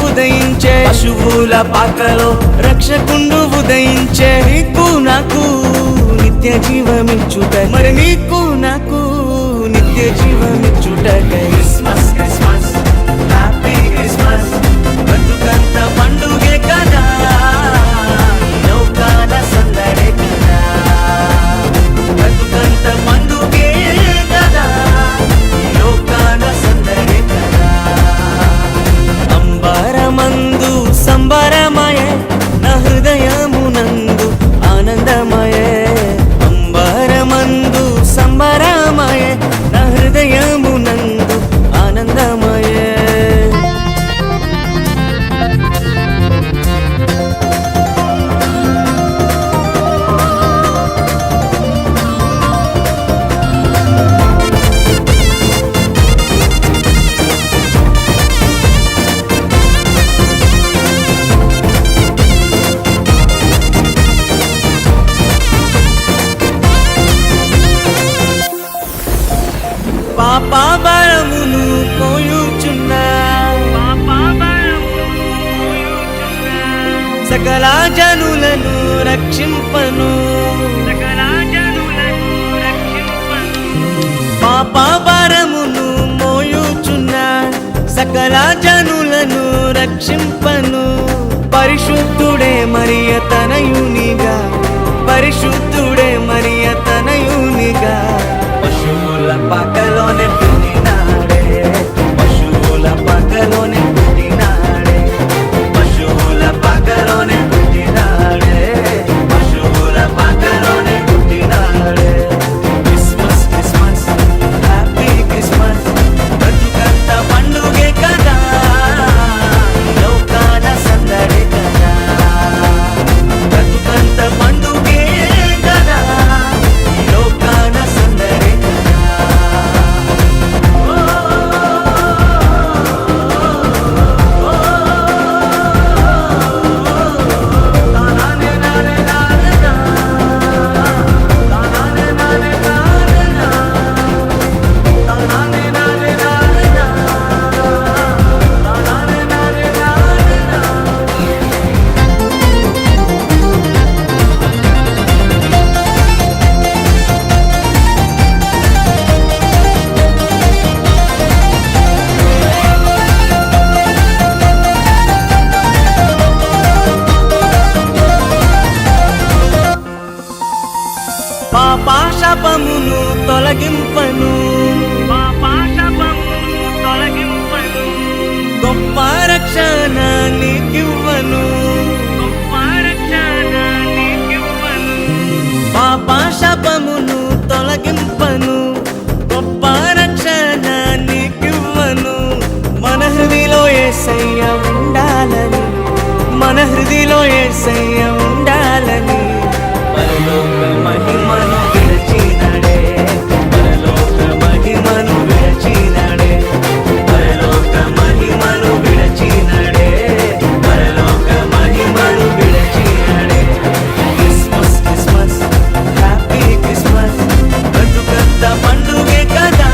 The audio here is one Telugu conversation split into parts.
ఉదయించే పశువుల పాకలో రక్షకుండు ఉదయించే నీకు నాకు నిత్య జీవమిచ్చుటకై మరి నీకు నాకు నిత్య జీవమిచ్చుటకై క్రిస్మస్ క్రిస్మస్ హ్యాపీ క్రిస్మస్ బతుకంత పండుగే కదా లోకాన సందడే కదా బతుకంత పండుగే కదా లోకాన సందడే కదా అంబరమందు సంబరమయే నా హృదయమునందు ఆనందమయే అంబరమందు సంబరమయే నా హృదయమునందు ఆనందమయే పాపభరమును పోయుచున్నా సకల జనులను రక్షింపను పాపభరమును మోయుచున్నా సకల జనులను రక్షింపను పరిశుద్ధుడే మరియ తనయునిగా పరిశుద్ధుడే మరియ తనయునిగా పశువుల పక్కలోనే పుట్టినాడే పశువుల పక్కలోనే పుట్టినాడే పశువుల పక్కలోనే పుట్టినాడే పశువుల పక్కలోనే పుట్టినాడే క్రిస్మస్ క్రిస్మస్ హ్యాపీ క్రిస్మస్ బతుకంత పండుగే కదా లోకాన సందడే కదా బతుకంత పండుగే కదా లోకాన సందడే పాపశాపమును తొలగింపను గొప్ప రక్షణ నీకివ్వను పాపశాపమును తొలగింపను గొప్ప రక్షణ నీకివ్వను మన హృదిలో యేసయ్య ఉండాలని మన హృదిలో యేసయ్య ఉండాలని పరలోక మహిమను విరచినాడే పరలోక మహిమను విరచినాడే పరలోక మహిమను విరచినాడే పరలోక మహిమను విరచినాడే క్రిస్మస్ క్రిస్మస్ హ్యాపీ క్రిస్మస్ బతుకంత పండుగే కదా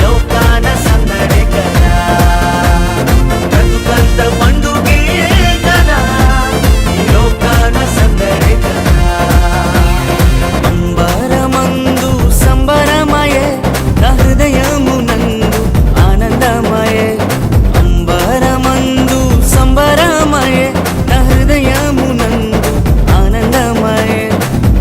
లోకాన సందడే కదా బతుకంత పండుగే కదా లోకాన సందడే కదా అంబరమందు సంబరమయే నా హృదయమునందు ఆనందమయే అంబరమందు సంబరమయే నా హృదయమునందు ఆనందమయే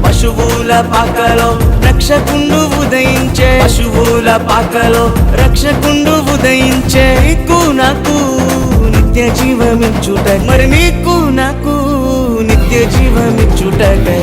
పశువుల పాకలో రక్షకుండు ఉదయించే పశువుల పాకలో రక్షకుండు ఉదయించే నీకు నాకు నిత్య జీవమిచ్చుటకై మరి నీకు నాకు నిత్య జీవమిచ్చుటకై